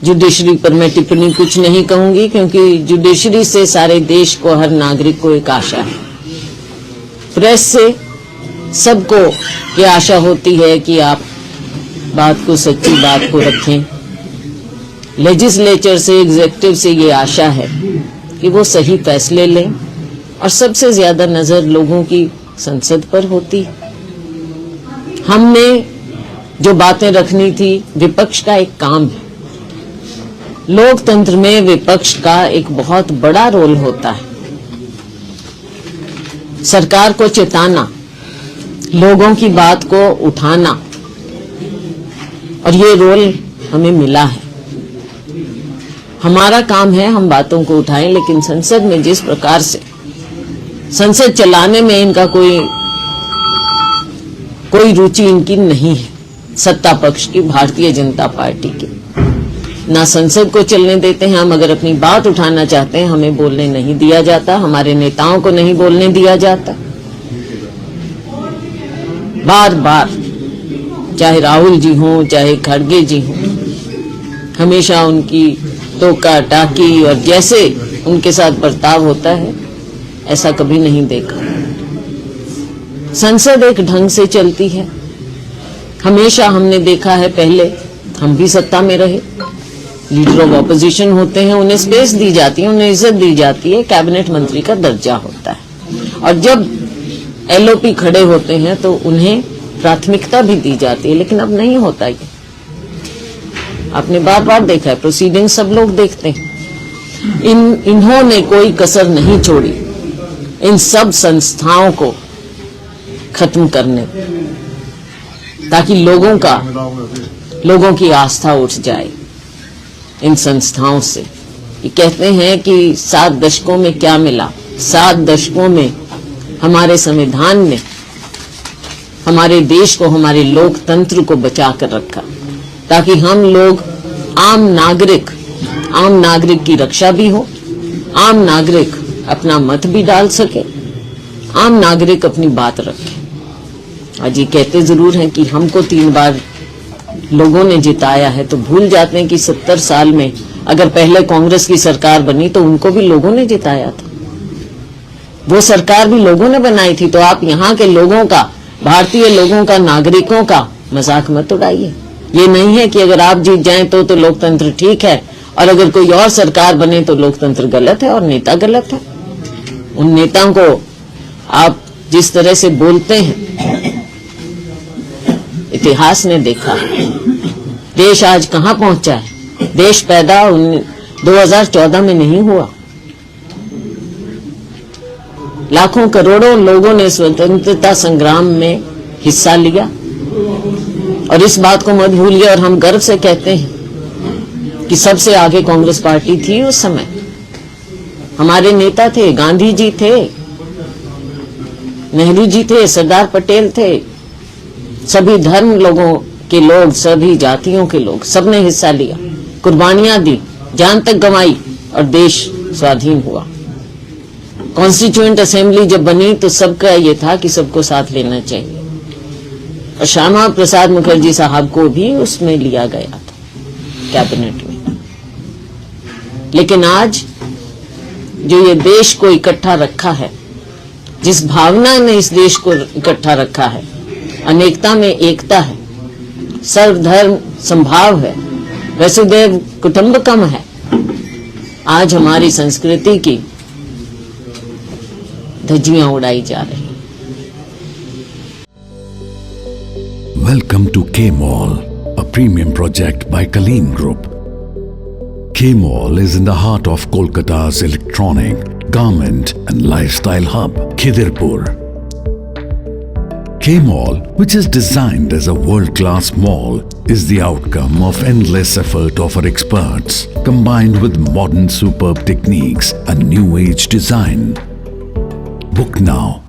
Judiciary पर मैं टिप्पणी कुछ नहीं कहूंगी, क्योंकि जुडिशरी से सारे देश को, हर नागरिक को एक आशा है। प्रेस से सबको ये आशा होती है कि आप बात को, सच्ची बात को रखें। लेजिस्लेचर से, एग्जीक्यूटिव से ये आशा है कि वो सही फैसले लें, और सबसे ज्यादा नजर लोगों की संसद पर होती है। हमने जो बातें रखनी थी, विपक्ष का एक काम है। लोकतंत्र में विपक्ष का एक बहुत बड़ा रोल होता है। सरकार को चेताना, लोगों की बात को उठाना, और ये रोल हमें मिला है। हमारा काम है हम बातों को उठाएं, लेकिन संसद में जिस प्रकार से संसद चलाने में इनका कोई रुचि इनकी नहीं है, सत्ता पक्ष की, भारतीय जनता पार्टी की, ना संसद को चलने देते हैं। हम अगर अपनी बात उठाना चाहते हैं, हमें बोलने नहीं दिया जाता, हमारे नेताओं को नहीं बोलने दिया जाता। बार बार, चाहे राहुल जी हों, चाहे खड़गे जी हों, हमेशा उनकी टोका टाकी और जैसे उनके साथ बर्ताव होता है, ऐसा कभी नहीं देखा। संसद एक ढंग से चलती है। हमेशा हमने देखा है, पहले हम भी सत्ता में रहे, लीडर ऑफ ऑपोजिशन होते हैं, उन्हें स्पेस दी जाती है, उन्हें इज्जत दी जाती है, कैबिनेट मंत्री का दर्जा होता है। और जब एलओपी खड़े होते हैं तो उन्हें प्राथमिकता भी दी जाती है, लेकिन अब नहीं होता ये। आपने बार बार देखा है, प्रोसीडिंग सब लोग देखते हैं। इन्होंने कोई कसर नहीं छोड़ी इन सब संस्थाओं को खत्म करने, ताकि लोगों की आस्था उठ जाए इन संस्थाओं से। ये कहते हैं कि 7 दशकों में क्या मिला। 7 दशकों में हमारे संविधान ने हमारे देश को, हमारे लोकतंत्र को बचा कर रखा, ताकि हम लोग आम नागरिक की रक्षा भी हो, आम नागरिक अपना मत भी डाल सके, आम नागरिक अपनी बात रखे। आज ये कहते जरूर हैं कि हमको 3 बार लोगों ने जिताया है, तो भूल जाते हैं कि 70 साल में अगर पहले कांग्रेस की सरकार बनी तो उनको भी लोगों ने जिताया था। वो सरकार भी लोगों ने बनाई थी। तो आप यहाँ के लोगों का, भारतीय लोगों का, नागरिकों का मजाक मत उड़ाइए। ये नहीं है कि अगर आप जीत जाएं तो लोकतंत्र ठीक है, और अगर कोई और सरकार बने तो लोकतंत्र गलत है और नेता गलत है। उन नेताओं को आप जिस तरह से बोलते हैं, इतिहास ने देखा देश आज कहां पहुंचा है। देश पैदा 2014 में नहीं हुआ। लाखों करोड़ों लोगों ने स्वतंत्रता संग्राम में हिस्सा लिया, और इस बात को मत भूलिए। और हम गर्व से कहते हैं कि सबसे आगे कांग्रेस पार्टी थी उस समय। हमारे नेता थे, गांधी जी थे, नेहरू जी थे, सरदार पटेल थे, सभी धर्म लोगों के लोग, सभी जातियों के लोग, सबने हिस्सा लिया, कुर्बानियां दी, जान तक गंवाई, और देश स्वाधीन हुआ। कॉन्स्टिट्यूएंट असेंबली जब बनी तो सबका ये था कि सबको साथ लेना चाहिए, और श्यामा प्रसाद मुखर्जी साहब को भी उसमें लिया गया था कैबिनेट में। लेकिन आज जो ये देश को इकट्ठा रखा है, जिस भावना ने इस देश को इकट्ठा रखा है, अनेकता में एकता है, सर्वधर्म संभाव है, वसुधैव कुटुंबकम है, आज हमारी संस्कृति की धज्जियां उड़ाई जा रही। Welcome to K-Mall, a premium project by Kaleen Group. K-Mall is in the heart of Kolkata's electronic, garment and lifestyle hub, Khidirpur. K-Mall, which is designed as a world-class mall, is the outcome of endless effort of our experts, combined with modern superb techniques and new age design. Book now